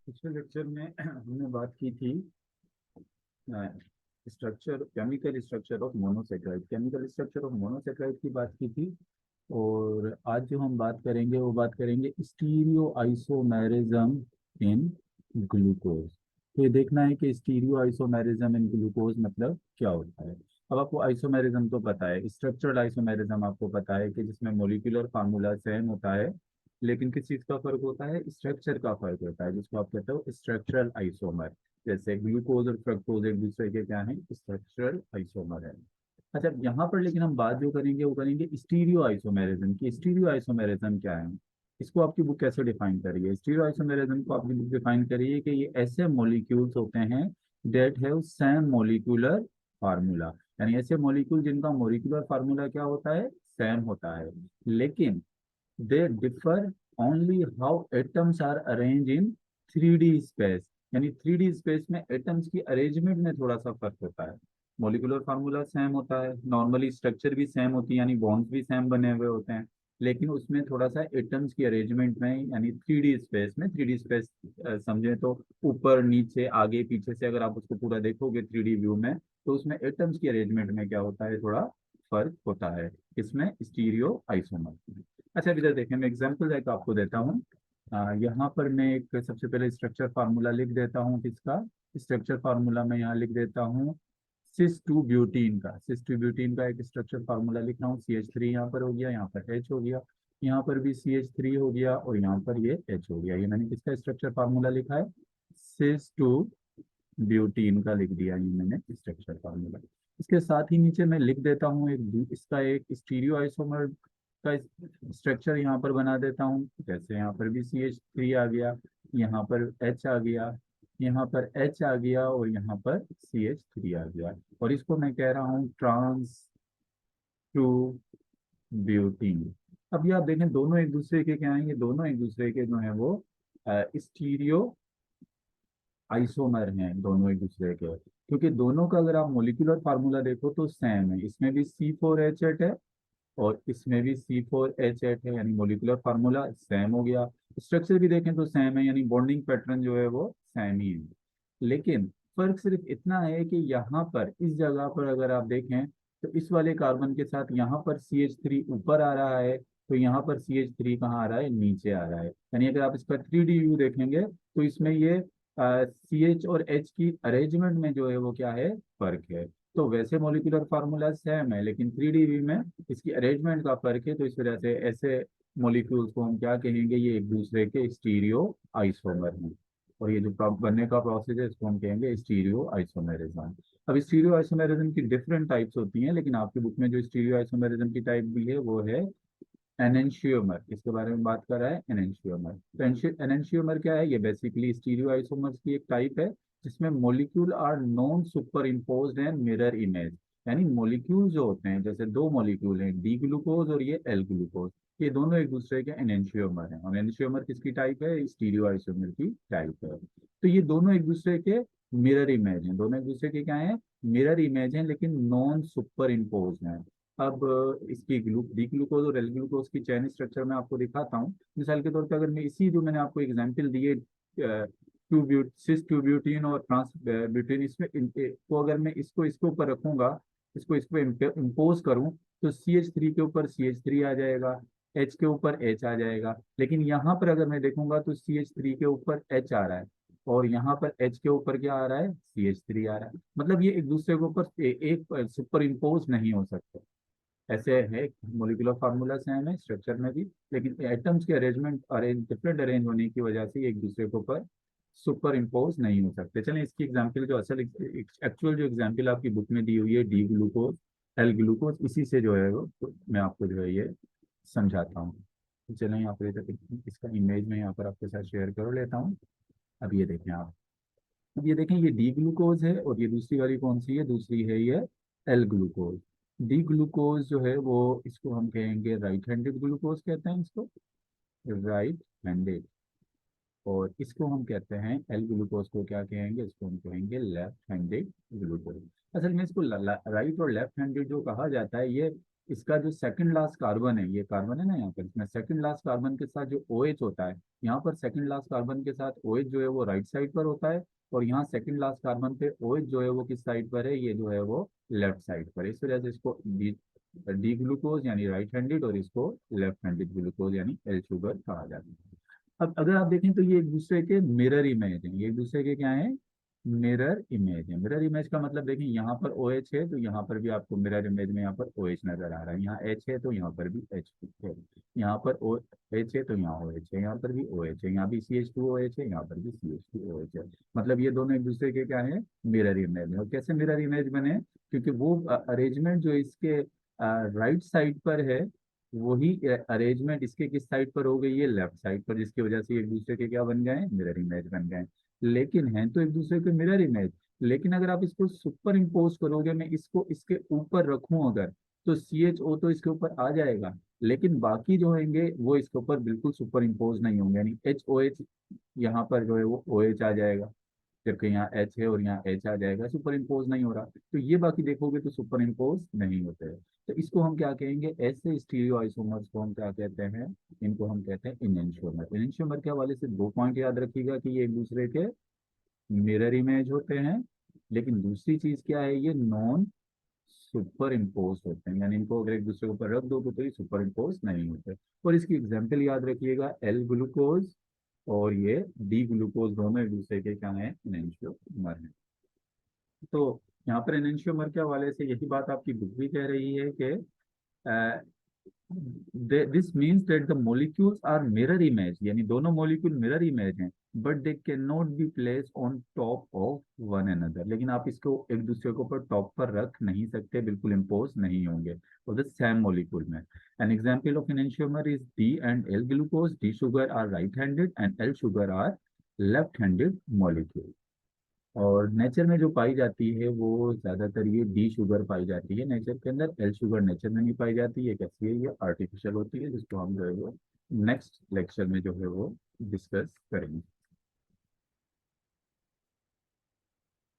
पिछले लेक्चर में हमने बात की थी structure chemical structure of monosaccharide की बात की थी। और आज जो हम बात करेंगे वो बात करेंगे स्टीरियो आइसोमेरिज्म इन ग्लूकोज। तो ये देखना है कि स्टीरियो आइसोमेरिज्म इन ग्लूकोज मतलब क्या होता है। अब आपको आइसोमेरिज्म तो पता है, स्ट्रक्चरल आइसोमेरिज्म आपको पता है कि जिसमें मोलिकुलर फार्मूला सेम होता है, लेकिन किस चीज का फर्क होता है, स्ट्रक्चर का फर्क होता है, जिसको आप कहते हो स्ट्रक्चरल आइसोमर। जैसे ग्लूकोज और फ्रक्टोज एक दूसरे के क्या है, स्ट्रक्चरल आइसोमर है। अच्छा, यहाँ पर लेकिन हम बात जो करेंगे वो करेंगे स्टीरियो आइसोमेरिज्म की। स्टीरियो आइसोमेरिज्म क्या है, इसको आपकी बुक कैसे डिफाइन करिए। स्टीरियो आइसोमेरिज्म को आपकी बुक डिफाइन करिए कि ये ऐसे मॉलिक्यूल्स होते हैं that have same molecular formula, यानी ऐसे मॉलिक्यूल जिनका मॉलिक्यूलर फार्मूला क्या होता है, सेम होता है, लेकिन they differ only how atoms are arrange in 3D space. यानी 3D स्पेस में एटम्स की अरेंजमेंट में थोड़ा सा फर्क होता है। मॉलिक्यूलर फार्मूला सेम होता है, नॉर्मली स्ट्रक्चर भी सेम होती है, यानी बॉन्ड्स भी सेम बने हुए होते हैं, लेकिन उसमें थोड़ा सा एटम्स की अरेंजमेंट में, यानी 3D स्पेस में, 3D स्पेस समझे तो ऊपर नीचे आगे पीछे से अगर आप उसको पूरा देखोगे 3D व्यू में, तो उसमें एटम्स की अरेंजमेंट में क्या होता है, थोड़ा फर्क होता है। इसमें स्टीरियो आइसोमर। अच्छा, इधर देखें, मैं एग्जांपल एक आपको देता हूँ। यहाँ पर मैं एक सबसे पहले स्ट्रक्चर फार्मूला लिख देता हूँ। किसका स्ट्रक्चर फार्मूला मैं यहाँ लिख देता हूँ, सिस टू ब्यूटीन का एक स्ट्रक्चर फार्मूला लिख रहा हूँ। CH3 यहाँ पर हो गया, यहाँ पर H हो गया, यहाँ पर भी CH3 हो गया, और यहाँ पर ये H हो गया। ये मैंने किसका स्ट्रक्चर फार्मूला लिखा है, सिस टू ब्यूटीन का लिख दिया ये मैंने स्ट्रक्चर फार्मूला। इसके साथ ही नीचे मैं लिख देता हूँ इसका एक स्टीरियो आइसोमर का स्ट्रक्चर यहाँ पर बना देता हूँ। जैसे यहाँ पर भी CH3 आ गया, यहाँ पर H आ गया, यहाँ पर H आ गया, और यहाँ पर CH3 आ गया, और इसको मैं कह रहा हूँ ट्रांस टू ब्यूटीन। अब ये आप देखें, दोनों एक दूसरे के क्या हैं, ये दोनों एक दूसरे के जो है वो स्टीरियो आइसोमर हैं, दोनों एक दूसरे के। क्योंकि दोनों का अगर आप मोलिकुलर फार्मूला देखो तो सेम है, इसमें भी C4H8 है और इसमें भी C4H8 है, यानी मोलिकुलर फार्मूला सेम हो गया। स्ट्रक्चर भी देखें तो सेम है, यानी बॉन्डिंग पैटर्न जो है वो सेम ही है। लेकिन फर्क सिर्फ इतना है कि यहाँ पर इस जगह पर अगर आप देखें तो इस वाले कार्बन के साथ यहाँ पर CH3 ऊपर आ रहा है, तो यहाँ पर CH3 कहाँ आ रहा है, नीचे आ रहा है। यानी अगर आप इसका 3D व्यू देखेंगे तो इसमें ये CH और H की अरेंजमेंट में जो है वो क्या है, फर्क है। तो वैसे मॉलिक्यूलर फार्मूला सेम है, लेकिन 3D व्यू में इसकी अरेंजमेंट का फर्क है, तो इस वजह से ऐसे मॉलिक्यूल्स को हम क्या कहेंगे, ये एक दूसरे के स्टीरियो आइसोमर हैं। और ये जो बनने का प्रोसेस है इसको हम कहेंगे स्टीरियो आइसोमेरिज्म। अब स्टीरियो आइसोमेरिज्म की डिफरेंट टाइप्स होती हैं, लेकिन आपकी बुक में जो स्टीरियो आइसोमेरिज्म की टाइप भी है वो है एनेंशियोमर। इसके बारे में बात कर रहा है एनेंशियोमर। तो एनेंशियोमर क्या है, ये बेसिकली स्टीरियो आइसोमर्स की एक टाइप है, जिसमें molecule are non superimposed and mirror image. यानी मोलिक्यूल जो होते हैं, जैसे दो मोलिक्यूल हैं, डी ग्लूकोज और ये एल ग्लूकोज, ये दोनों एक दूसरे के एनेंशियोमर हैं। और एनेंशियोमर किसकी टाइप है, स्टीरियो आइसोमर की टाइप है। तो ये दोनों एक दूसरे के मिरर इमेज हैं, दोनों एक दूसरे के क्या हैं, मिरर इमेज हैं, लेकिन नॉन सुपर इम्पोज हैं। अब इसकी डी ग्लूकोज और एल ग्लूकोज की चैन स्ट्रक्चर मैं आपको दिखाता हूँ। मिसाल के तौर पे अगर मैं इसी जो मैंने आपको एग्जांपल दिए सिस टू ब्यूटीन और ट्रांस ब्यूटीन, इसमें को अगर मैं इसको इसके ऊपर रखूंगा, इसको इस पे इम्पोज करूं, तो CH3 के ऊपर CH3 आ जाएगा, H के ऊपर H आ जाएगा। लेकिन यहाँ पर अगर मैं देखूंगा तो CH3 के ऊपर H आ रहा है, और यहाँ पर H के ऊपर क्या आ रहा है, CH3 आ रहा है। मतलब ये एक दूसरे के ऊपर एक सुपर इम्पोज नहीं हो सकते। ऐसे है, मोलिकुलर फार्मूला सेम है स्ट्रक्चर में भी, लेकिन एटम्स के अरेंज डिफरेंट अरेंज होने की वजह से एक दूसरे के ऊपर सुपर इम्पोज नहीं हो सकते। चलें इसकी एग्जांपल, जो असल एक्चुअल जो एग्जांपल आपकी बुक में दी हुई है, डी ग्लूकोज एल ग्लूकोज, इसी से जो है वो तो मैं आपको जो है ये समझाता हूँ। तो चलें यहाँ पर इसका इमेज में यहाँ पर आपके साथ शेयर कर लेता हूँ। अब ये देखें आप, अब ये देखें, ये डी ग्लूकोज है, और ये दूसरी वाली कौन सी है, दूसरी है ये एल ग्लूकोज। डी ग्लूकोज जो है वो, इसको हम कहेंगे राइट हैंडेड ग्लूकोज कहते हैं इसको, राइट हैंडेड। और इसको हम कहते हैं एल ग्लूकोज को क्या कहेंगे, इसको हम कहेंगे लेफ्ट हैंडेड ग्लूकोज। असल में इसको राइट और लेफ्ट हैंडेड जो कहा जाता है, ये इसका जो सेकंड लास्ट कार्बन है, ये कार्बन है ना यहाँ पर, इसमें सेकंड लास्ट कार्बन के साथ जो OH होता है, यहाँ पर सेकंड लास्ट कार्बन के साथ OH जो है वो राइट साइड पर होता है, और यहाँ सेकंड लास्ट कार्बन पे OH जो है वो किस साइड पर है, ये जो है वो लेफ्ट साइड पर है। इस वजह से इसको डी ग्लूकोज यानी राइट हैंडेड, और इसको लेफ्ट हैंडेड ग्लूकोज यानी एल शुगर कहा जाता है। अब अगर आप देखें तो ये एक दूसरे के मिरर इमेज है, ये एक दूसरे के क्या है, मिरर इमेज है। मिरर इमेज का मतलब देखें, यहाँ पर OH है तो यहाँ पर भी आपको मिरर इमेज में यहाँ पर OH नजर आ रहा है, यहाँ H है तो यहाँ पर भी H है, यहाँ पर OH है तो यहाँ OH है, यहाँ पर भी OH है, यहाँ भी CH2OH है, यहाँ पर भी CH2OH है। मतलब ये दोनों एक दूसरे के क्या है, मिरर इमेज है। और कैसे मिरर इमेज बने, क्योंकि वो अरेंजमेंट जो इसके राइट साइड पर है, वही अरेंजमेंट इसके किस साइड पर हो गई है, लेफ्ट साइड पर, जिसकी वजह से एक दूसरे के क्या बन गए, मिरर इमेज बन गए। लेकिन हैं तो एक दूसरे के मिरर इमेज, लेकिन अगर आप इसको सुपर इम्पोज करोगे, मैं इसको इसके ऊपर रखूं अगर, तो CHO तो इसके ऊपर आ जाएगा, लेकिन बाकी जो होंगे वो इसके ऊपर बिल्कुल सुपर इम्पोज नहीं होंगे, यानी HOH यहाँ पर जो है वो OH आ जाएगा, जबकि यहाँ H है और यहाँ H आ जाएगा, सुपर इम्पोज नहीं हो रहा। तो ये बाकी देखोगे तो सुपर इम्पोज नहीं होते हैं। तो इसको हम क्या कहेंगे, ऐसे स्टीरियो आइसोमर्स को हम क्या कहते हैं, इनको हम कहते हैं इनेंशियोमर। इनेंशियोमर के हवाले से 2 पॉइंट याद रखिएगा कि ये एक दूसरे के मिरर इमेज होते हैं, लेकिन दूसरी चीज क्या है, ये नॉन सुपर इम्पोज होते हैं, यानी इनको अगर एक दूसरे के ऊपर रख दो तो ये सुपर इम्पोज नहीं होते। और इसकी एग्जाम्पल याद रखिएगा, एल ग्लूकोज और ये डी ग्लूकोज दोनों एक दूसरे के क्या है, इनेंशियोमर है। तो यहाँ पर एनेंशियोमर के हवाले से यही बात आपकी बुक भी कह रही है कि this means that the molecules are mirror image, यानी दोनों मॉलिक्यूल मिरर इमेज हैं, but they cannot be place on top of one another, लेकिन आप इसको एक दूसरे के ऊपर टॉप पर रख नहीं सकते, बिल्कुल इम्पोज नहीं होंगे और द सेम मॉलिक्यूल में। An example of enantiomer is D and L glucose, D sugar are right handed and L sugar are left handed molecule. और नेचर में जो पाई जाती है वो ज्यादातर ये डी शुगर पाई जाती है नेचर के अंदर, एल शुगर नेचर में नहीं पाई जाती है। कैसी है, ये आर्टिफिशियल होती है, जिसको हम जो है वो नेक्स्ट लेक्चर में जो है वो डिस्कस करेंगे।